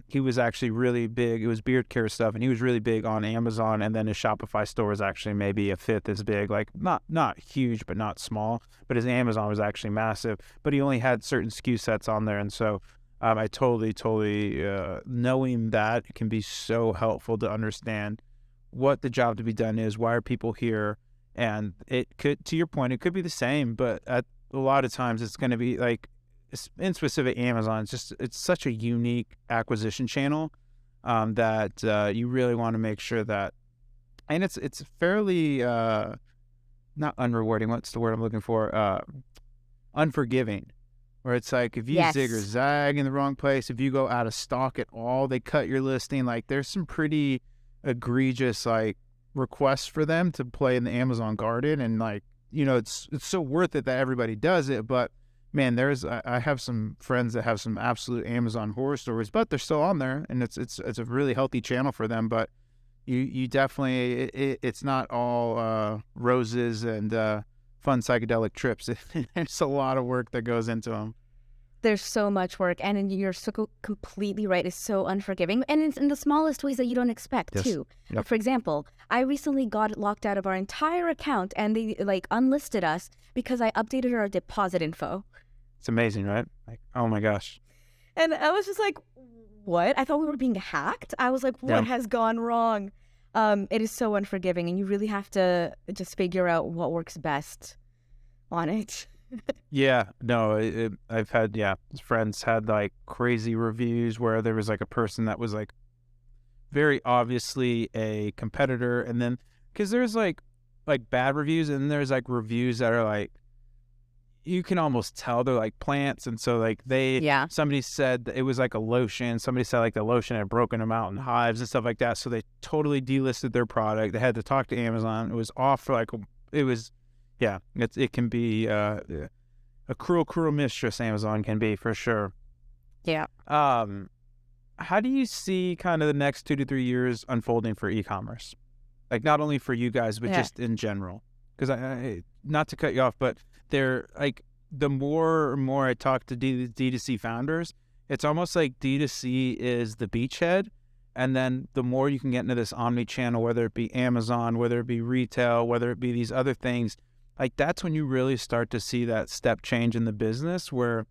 he was actually really big. It was beard care stuff, and he was really big on Amazon. And then his Shopify store was actually maybe a fifth as big, not huge, but not small. But his Amazon was actually massive. But he only had certain SKU sets on there, and so I totally, knowing that can be so helpful to understand what the job to be done is. Why are people here? And it could, to your point, it could be the same, but a lot of times it's going to be in specific Amazon, it's such a unique acquisition channel that you really want to make sure that, and it's fairly not unrewarding. What's the word I'm looking for? Unforgiving. Where it's if you zig or zag in the wrong place, if you go out of stock at all, they cut your listing. There's some pretty egregious requests for them to play in the Amazon garden, and it's so worth it that everybody does it, but man, I have some friends that have some absolute Amazon horror stories, but they're still on there, and it's a really healthy channel for them. But you definitely, it's not all roses and fun psychedelic trips. There's a lot of work that goes into them. There's so much work, and you're so completely right. It's so unforgiving, and it's in the smallest ways that you don't expect too. Yep. For example, I recently got locked out of our entire account, and they unlisted us because I updated our deposit info. It's amazing, right? Oh my gosh. And I was just what? I thought we were being hacked. I was what has gone wrong? It is so unforgiving, and you really have to just figure out what works best on it. I've had friends had crazy reviews where there was a person that was very obviously a competitor, and then because there's bad reviews, and there's reviews that are you can almost tell they're like plants. And so like Yeah. somebody said that it was like a lotion. Somebody said like the lotion had broken them out in hives and stuff like that. So they totally delisted their product. They had to talk to Amazon. It was off for like, it can be a cruel mistress, Amazon can be, for sure. Yeah. How do you see kind of the next 2 to 3 years unfolding for e-commerce? Like not only for you guys, but just in general? Because I not to cut you off, but they're like, the more and more I talk to D2C founders, it's almost like D2C is the beachhead. And then the more you can get into this omnichannel, whether it be Amazon, whether it be retail, whether it be these other things, like that's when you really start to see that step change in the business where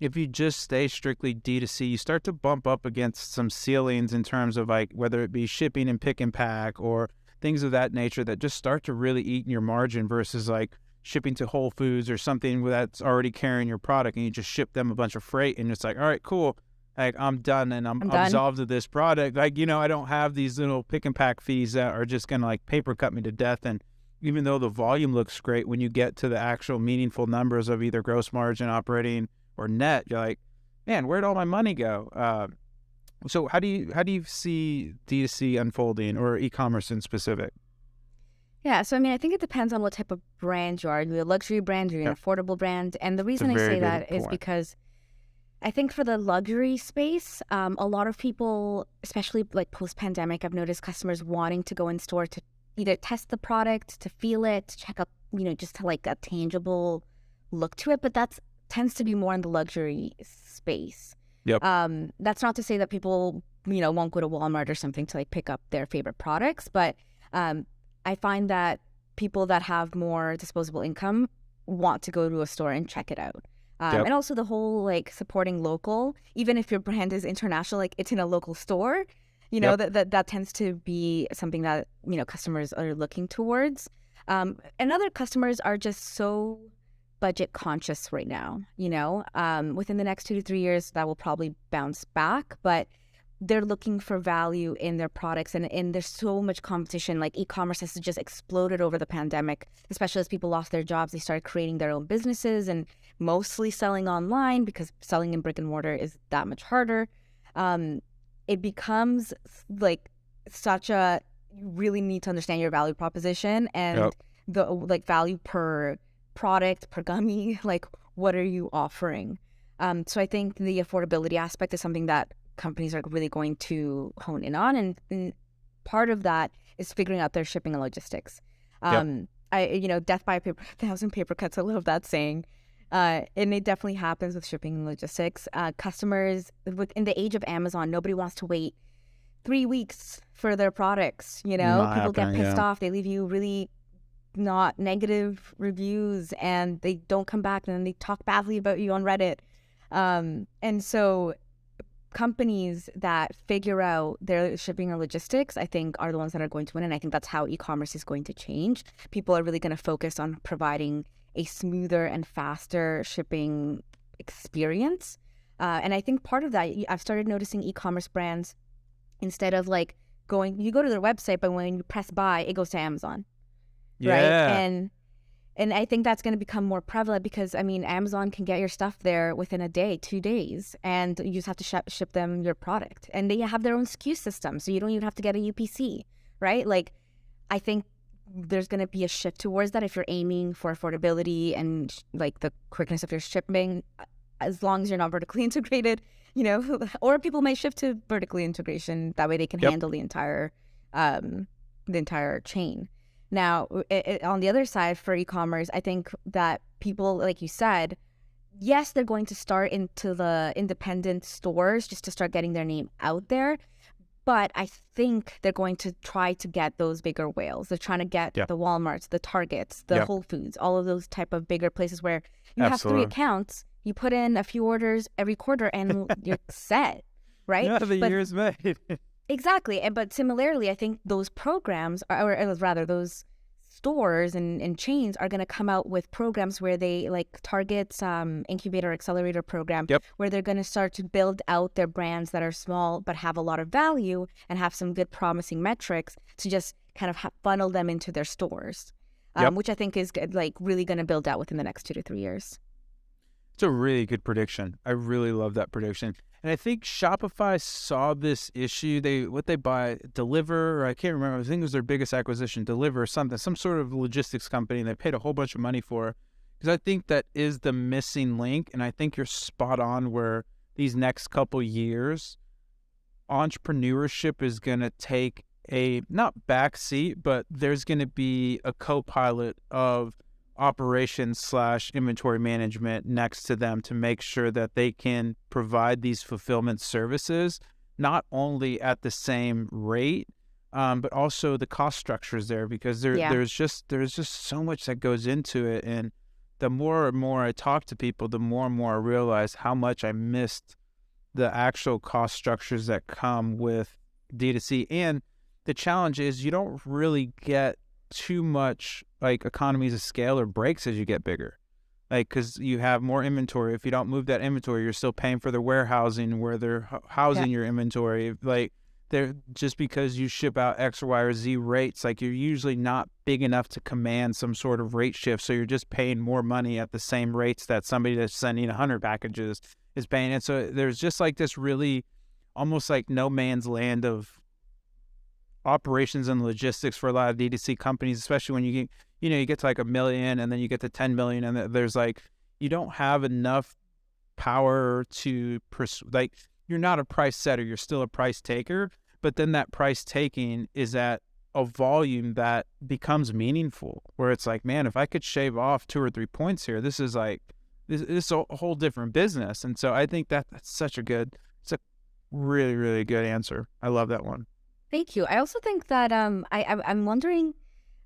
if you just stay strictly D2C, you start to bump up against some ceilings in terms of like whether it be shipping and pick and pack or things of that nature that just start to really eat in your margin versus like shipping to Whole Foods or something that's already carrying your product and you just ship them a bunch of freight and it's like, all right, cool. Like I'm done and I'm absolved of this product. Like, I don't have these little pick and pack fees that are just going to like paper cut me to death. And even though the volume looks great, when you get to the actual meaningful numbers of either gross margin, operating, or net, you're like, man, where'd all my money go? So how do you see D2C unfolding or e-commerce in specific? Yeah, so I mean, I think it depends on what type of brand you are. You're a luxury brand, you're an affordable brand. And the reason I say that is because I think for the luxury space, a lot of people, especially like post-pandemic, I've noticed customers wanting to go in store to either test the product, to feel it, to check out, just to like a tangible look to it. But that tends to be more in the luxury space. Yep. That's not to say that people, won't go to Walmart or something to like pick up their favorite products. But I find that people that have more disposable income want to go to a store and check it out. And also the whole like supporting local, even if your brand is international, like it's in a local store, that tends to be something that, customers are looking towards. And other customers are just so budget conscious right now, within the next 2 to 3 years, that will probably bounce back, but they're looking for value in their products and there's so much competition. Like e-commerce has just exploded over the pandemic, especially as people lost their jobs. They started creating their own businesses and mostly selling online because selling in brick and mortar is that much harder. It becomes like you really need to understand your value proposition and the like value per product, per gummy, like what are you offering? So I think the affordability aspect is something that companies are really going to hone in on, and part of that is figuring out their shipping and logistics. Death by a thousand paper cuts. I love that saying, and it definitely happens with shipping and logistics. Customers in the age of Amazon, nobody wants to wait 3 weeks for their products. People get pissed off. They leave you really not negative reviews, and they don't come back, and then they talk badly about you on Reddit. And so companies that figure out their shipping or logistics, I think, are the ones that are going to win. And I think that's how e-commerce is going to change. People are really going to focus on providing a smoother and faster shipping experience. And I think part of that, I've started noticing e-commerce brands, instead of like you go to their website, but when you press buy, it goes to Amazon. Yeah. Right. And I think that's going to become more prevalent because, I mean, Amazon can get your stuff there within a day, 2 days, and you just have to ship them your product. And they have their own SKU system, so you don't even have to get a UPC, right? Like, I think there's going to be a shift towards that if you're aiming for affordability and, like, the quickness of your shipping, as long as you're not vertically integrated, or people may shift to vertically integration. That way they can handle the entire chain. Now, on the other side for e-commerce, I think that people, like you said, yes, they're going to start into the independent stores just to start getting their name out there. But I think they're going to try to get those bigger whales. They're trying to get the Walmarts, the Targets, the Whole Foods, all of those type of bigger places where you have 3 accounts, you put in a few orders every quarter, and you're set, right? Yeah, the year's made. Exactly. But similarly, I think those programs, or rather those stores and chains are going to come out with programs where they, like Target's incubator accelerator program, where they're going to start to build out their brands that are small but have a lot of value and have some good promising metrics to just kind of funnel them into their stores. Yep. which I think is like really going to build out within the next 2 to 3 years. It's a really good prediction. I really love that prediction. And I think Shopify saw this issue. They buy Deliver, or I can't remember. I think it was their biggest acquisition, Deliver or something, some sort of logistics company. And they paid a whole bunch of money for, because I think that is the missing link. And I think you're spot on where these next couple years, entrepreneurship is going to take a not backseat, but there's going to be a co-pilot of operations / inventory management next to them to make sure that they can provide these fulfillment services, not only at the same rate, but also the cost structures there, because there's just so much that goes into it. And the more and more I talk to people, the more and more I realize how much I missed the actual cost structures that come with D2C. And the challenge is you don't really get too much like economies of scale or breaks as you get bigger, like, because you have more inventory. If you don't move that inventory, you're still paying for the warehousing where they're housing your inventory. Like, they're just because you ship out X or Y or Z rates, like you're usually not big enough to command some sort of rate shift, so you're just paying more money at the same rates that somebody that's sending 100 packages is paying. And so there's just like this really almost like no man's land of operations and logistics for a lot of D2C companies, especially when you get to like 1 million and then you get to 10 million, and there's like, you don't have enough power to like, you're not a price setter, you're still a price taker, but then that price taking is at a volume that becomes meaningful, where it's like, man, if I could shave off 2 or 3 points here, this is like, this is a whole different business. And so I think it's a really, really good answer. I love that one. Thank you. I also think that I'm wondering,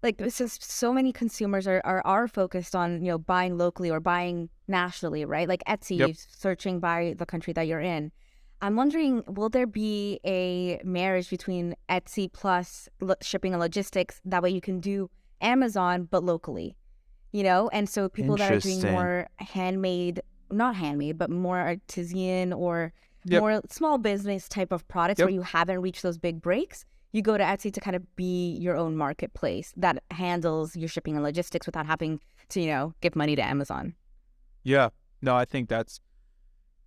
like, since so many consumers are focused on, buying locally or buying nationally, right? Like Etsy, searching by the country that you're in. I'm wondering, will there be a marriage between Etsy plus shipping and logistics? That way you can do Amazon, but locally, And so people that are doing more handmade, not handmade, but more artisan or more small business type of products where you haven't reached those big breaks, you go to Etsy to kind of be your own marketplace that handles your shipping and logistics without having to, give money to Amazon. Yeah. No, I think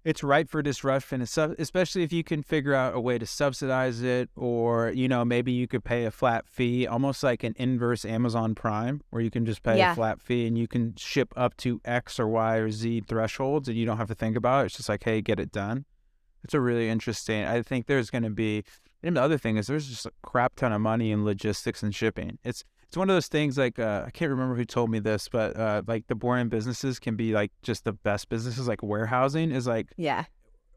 it's ripe for disruption, especially if you can figure out a way to subsidize it, or, maybe you could pay a flat fee, almost like an inverse Amazon Prime, where you can just pay a flat fee and you can ship up to X or Y or Z thresholds and you don't have to think about it. It's just like, hey, get it done. It's a really interesting. I think there's going to be, and the other thing is there's just a crap ton of money in logistics and shipping. It's one of those things like, I can't remember who told me this, but like the boring businesses can be like just the best businesses. Like warehousing is like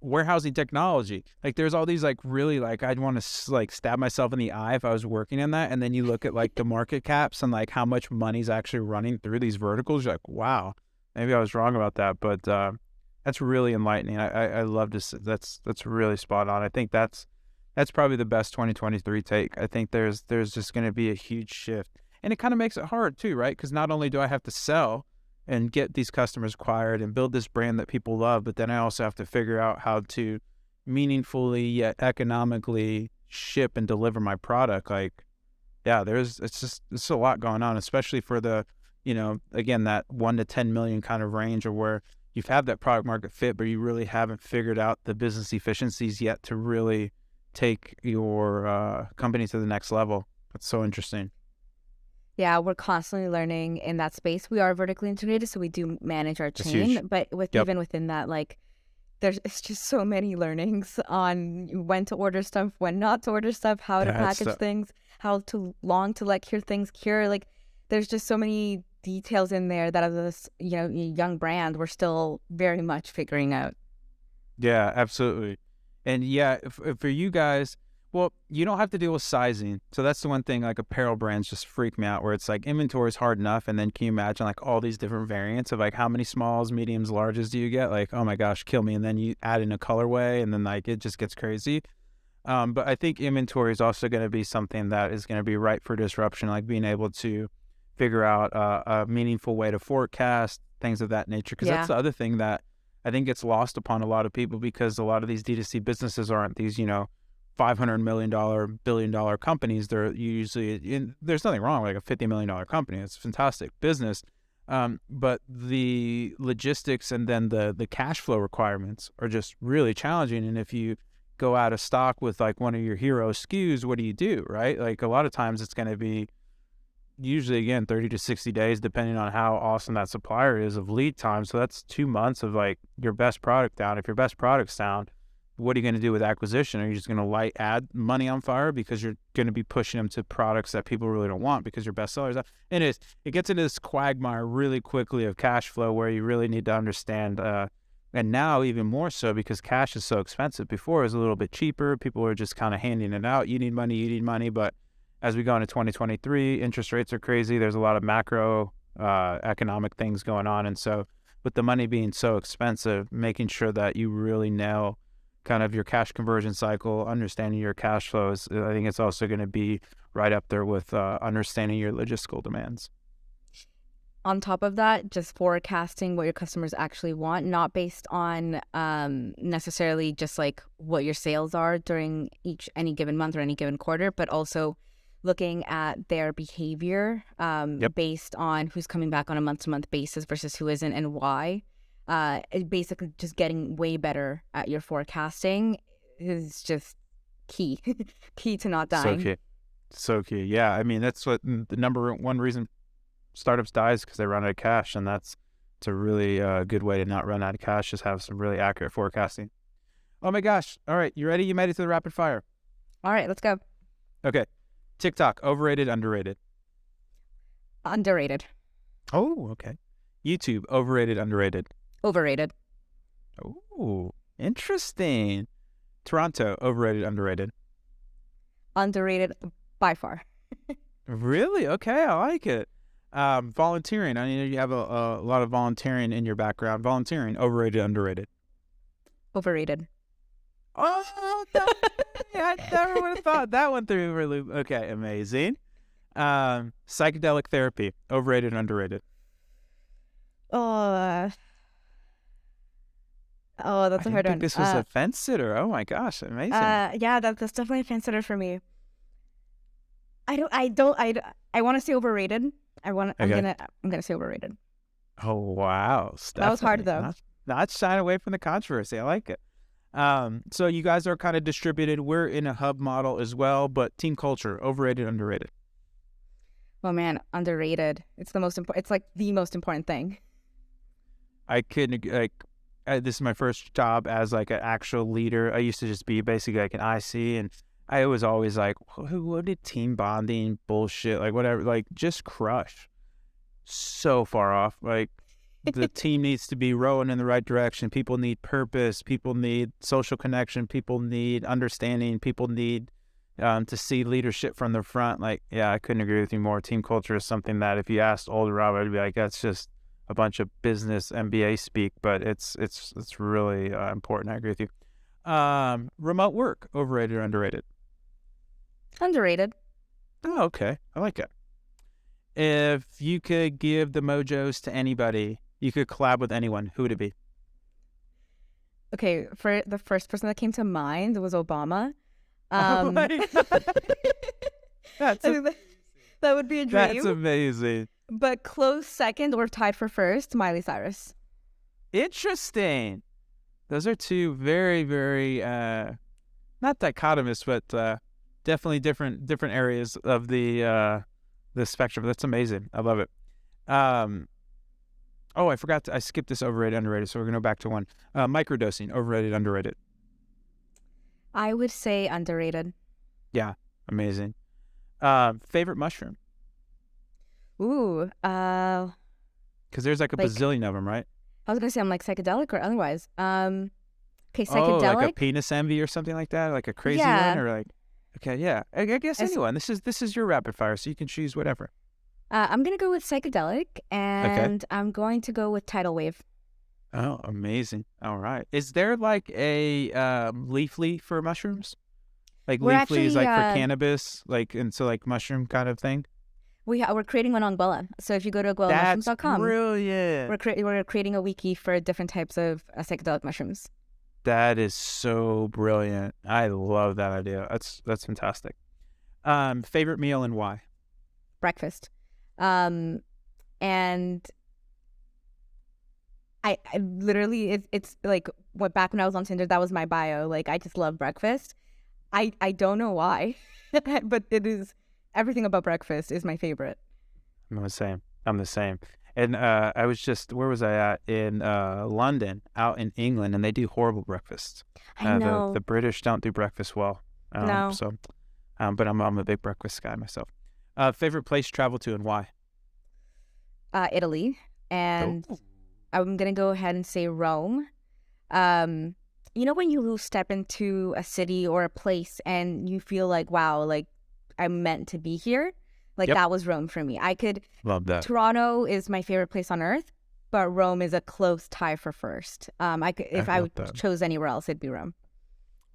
warehousing technology. Like there's all these like really like, I'd want to like stab myself in the eye if I was working in that. And then you look at like the market caps and like how much money's actually running through these verticals. You're like, wow, maybe I was wrong about that. But that's really enlightening. I love this. That's really spot on. I think that's probably the best 2023 take. I think there's just going to be a huge shift, and it kind of makes it hard too, right? Because not only do I have to sell and get these customers acquired and build this brand that people love, but then I also have to figure out how to meaningfully yet economically ship and deliver my product. Like, yeah, it's a lot going on, especially for the, again, that 1 to 10 million kind of range, or where you've had that product market fit, but you really haven't figured out the business efficiencies yet to really take your company to the next level. That's so interesting. Yeah, we're constantly learning in that space. We are vertically integrated, so we do manage our chain. But even within that, like, it's just so many learnings on when to order stuff, when not to order stuff, how to package things, how long to let things cure. Like, there's just so many details in there that as a young brand, we're still very much figuring out. Yeah, absolutely. And yeah, for you guys, well, you don't have to deal with sizing. So that's the one thing, like apparel brands just freak me out, where it's like inventory is hard enough. And then can you imagine like all these different variants of like how many smalls, mediums, larges do you get? Like, oh my gosh, kill me. And then you add in a colorway and then like it just gets crazy. But I think inventory is also going to be something that is going to be ripe for disruption, like being able to figure out a meaningful way to forecast, things of that nature. Because that's the other thing that I think gets lost upon a lot of people, because a lot of these D2C businesses aren't these, $500 million, billion-dollar companies. They're usually there's nothing wrong with like a $50 million company. It's fantastic business. But the logistics and then the cash flow requirements are just really challenging. And if you go out of stock with like one of your hero SKUs, what do you do, right? Like a lot of times it's going to be usually, again, 30 to 60 days, depending on how awesome that supplier is of lead time. So that's 2 months of like your best product down. If your best product's down, what are you going to do with acquisition? Are you just going to add money on fire because you're going to be pushing them to products that people really don't want because your best sellers? And it gets into this quagmire really quickly of cash flow where you really need to understand, and now even more so because cash is so expensive. Before it was a little bit cheaper. People were just kind of handing it out. You need money. But as we go into 2023, interest rates are crazy. There's a lot of macro economic things going on. And so with the money being so expensive, making sure that you really know kind of your cash conversion cycle, understanding your cash flows, I think it's also going to be right up there with understanding your logistical demands. On top of that, just forecasting what your customers actually want, not based on necessarily just like what your sales are during any given month or any given quarter, but also looking at their behavior based on who's coming back on a month-to-month basis versus who isn't and why. Basically just getting way better at your forecasting is just key to not dying. So key. Yeah, I mean, that's what the number one reason startups die is because they run out of cash, and it's a really good way to not run out of cash, just have some really accurate forecasting. Oh my gosh. All right, you ready? You made it to the rapid fire. All right, let's go. Okay. TikTok, overrated, underrated? Underrated. Oh, okay. YouTube, overrated, underrated? Overrated. Oh, interesting. Toronto, overrated, underrated? Underrated by far. Really? Okay, I like it. Volunteering. I know you have a lot of volunteering in your background. Volunteering, overrated, underrated? Overrated. Oh, I never would have thought that one through for a loop. Okay, amazing. Psychedelic therapy, overrated, underrated? That's a hard one. This was a fence sitter. Oh my gosh, amazing. Yeah, that's definitely a fence sitter for me. I want to say overrated. I'm gonna say overrated. Oh wow, Stefany. That was hard though. Not shying away from the controversy. I like it. So you guys are kind of distributed. We're in a hub model as well, but team culture, overrated, underrated? Oh man, underrated. It's the most important. It's like the most important thing. I couldn't this is my first job as like an actual leader. I used to just be basically like an IC, and I was always like, what did team bonding bullshit, like whatever, like just crush. So far off. Like the team needs to be rowing in the right direction. People need purpose. People need social connection. People need understanding. People need to see leadership from the front. Like, yeah, I couldn't agree with you more. Team culture is something that if you asked older Rob, I'd be like, that's just a bunch of business MBA speak, but it's really important. I agree with you. Remote work, overrated or underrated? Underrated. Oh, okay. I like it. If you could give the Mojos to anybody, you could collab with anyone, who would it be? Okay, for the first person that came to mind was Obama. Oh my God. That would be a dream. That's amazing. But close second or tied for first, Miley Cyrus. Interesting. Those are two very, very not dichotomous, but definitely different areas of the spectrum. That's amazing. I love it. I forgot I skipped this overrated, underrated, so we're gonna go back to one. Microdosing, overrated, underrated? I would say underrated. Yeah, amazing. Favorite mushroom? Ooh, because there's like a bazillion of them, right? I was gonna say I'm like psychedelic or otherwise. Okay, psychedelic. Oh, like a penis envy or something like that, like a crazy one, or like. Okay, yeah. I guess anyone. This is your rapid fire, so you can choose whatever. I'm gonna go with psychedelic, and I'm going to go with tidal wave. Oh, amazing! All right. Is there like a leafly for mushrooms? Like leafly is like for cannabis, like and so like mushroom kind of thing. We're creating one on Gwella. So if you go to gwellamushrooms.com, brilliant. We're creating a wiki for different types of psychedelic mushrooms. That is so brilliant. I love that idea. That's fantastic. Favorite meal and why? Breakfast. And I literally, it's like back when I was on Tinder, that was my bio. Like, I just love breakfast. I don't know why, but it is, everything about breakfast is my favorite. I'm the same. And I was just, where was I at? In London, out in England, and they do horrible breakfasts. I know. The British don't do breakfast well. No. So, but I'm a big breakfast guy myself. Favorite place to travel to and why? Italy. And I'm going to go ahead and say Rome. You know, when you step into a city or a place and you feel like, wow, like I'm meant to be here. Like, that was Rome for me. I could love that. Toronto is my favorite place on earth, but Rome is a close tie for first. If I chose anywhere else, it'd be Rome.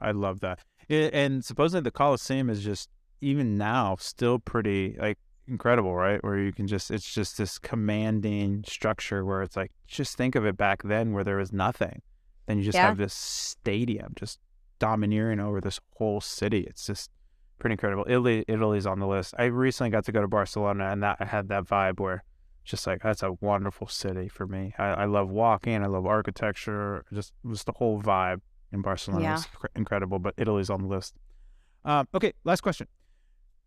I love that. And supposedly the Colosseum is just, even now, still pretty like incredible, right? Where you can just, it's just this commanding structure where it's like, just think of it back then where there was nothing. Then you just have this stadium just domineering over this whole city. It's just pretty incredible. Italy's on the list. I recently got to go to Barcelona, and I had that vibe where just like, that's a wonderful city for me. I love walking. I love architecture. Just the whole vibe in Barcelona is incredible, but Italy's on the list. Okay, last question.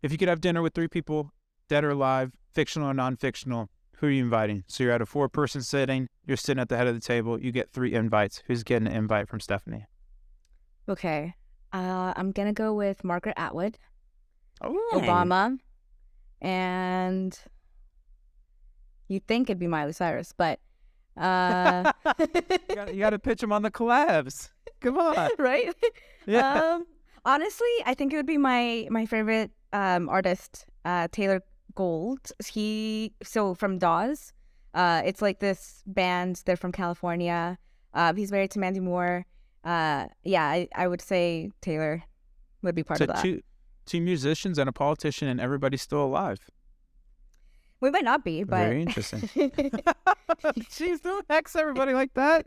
If you could have dinner with 3 people, dead or alive, fictional or non-fictional, who are you inviting? So you're at a 4-person sitting. You're sitting at the head of the table. You get 3 invites. Who's getting an invite from Stefany? Okay. I'm going to go with Margaret Atwood, Oh. Obama, and you'd think it'd be Miley Cyrus, but you got to pitch them on the collabs. Come on. Right? Yeah. Honestly, I think it would be my favorite artist, Taylor Gold. So from Dawes. It's like this band. They're from California. He's married to Mandy Moore. I would say Taylor would be part of that. Two musicians and a politician, and everybody's still alive. We might not be, but very interesting. Jeez, don't hex everybody like that.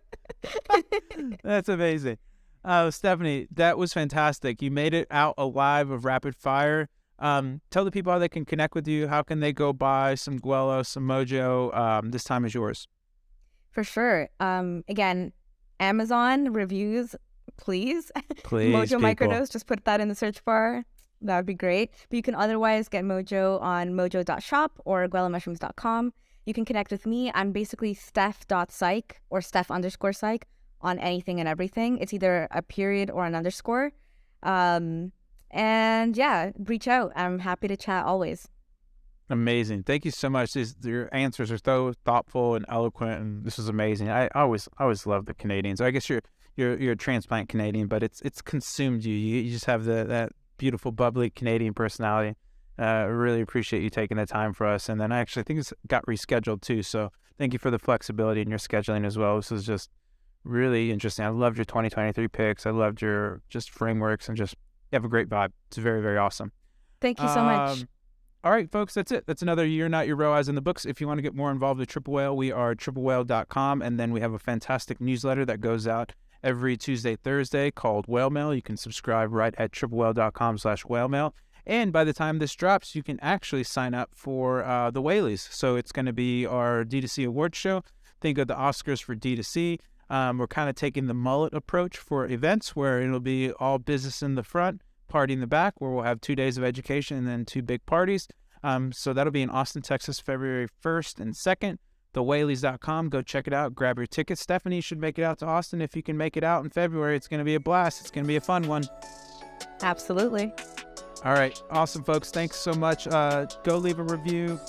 That's amazing. Stefany, that was fantastic. You made it out alive of rapid fire. Tell the people how they can connect with you. How can they go buy some Gwella, some Mojo? This time is yours. For sure. Again, Amazon reviews, please. Please, Mojo people. Microdose, just put that in the search bar. That would be great. But you can otherwise get Mojo on mojo.shop or gwellamushrooms.com. You can connect with me. I'm basically steph.psych or steph_psych on anything and everything. It's either a period or an underscore. And yeah, reach out. I'm happy to chat always. Amazing. Thank you so much. Your answers are so thoughtful and eloquent, and this is amazing. I always love the Canadians. I guess you're a transplant Canadian, but it's consumed you. You just have that beautiful, bubbly Canadian personality. I really appreciate you taking the time for us. And then I actually think it's got rescheduled too. So thank you for the flexibility in your scheduling as well. This is just really interesting. I loved your 2023 picks. I loved your just frameworks, and just you have a great vibe. It's very, very awesome. Thank you so much. All right, folks, that's it. That's another You're Not Your ROAS in the books. If you want to get more involved with Triple Whale, we are triplewhale.com, and then we have a fantastic newsletter that goes out every Tuesday, Thursday called Whale Mail. You can subscribe right at triplewhale.com/whalemail. And by the time this drops, you can actually sign up for the Whaleys. So it's going to be our D2C awards show. Think of the Oscars for D2C. We're kind of taking the mullet approach for events, where it'll be all business in the front, party in the back, where we'll have 2 days of education and then 2 big parties. So that'll be in Austin, Texas, February 1st and 2nd. thewhaleys.com. Go check it out. Grab your tickets. Stefany should make it out to Austin. If you can make it out in February, it's going to be a blast. It's going to be a fun one. Absolutely. All right. Awesome, folks. Thanks so much. Go leave a review.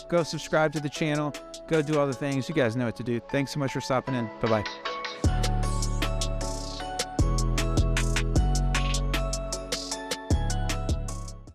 Go subscribe to the channel. Go do all the things. You guys know what to do. Thanks so much for stopping in. Bye-bye.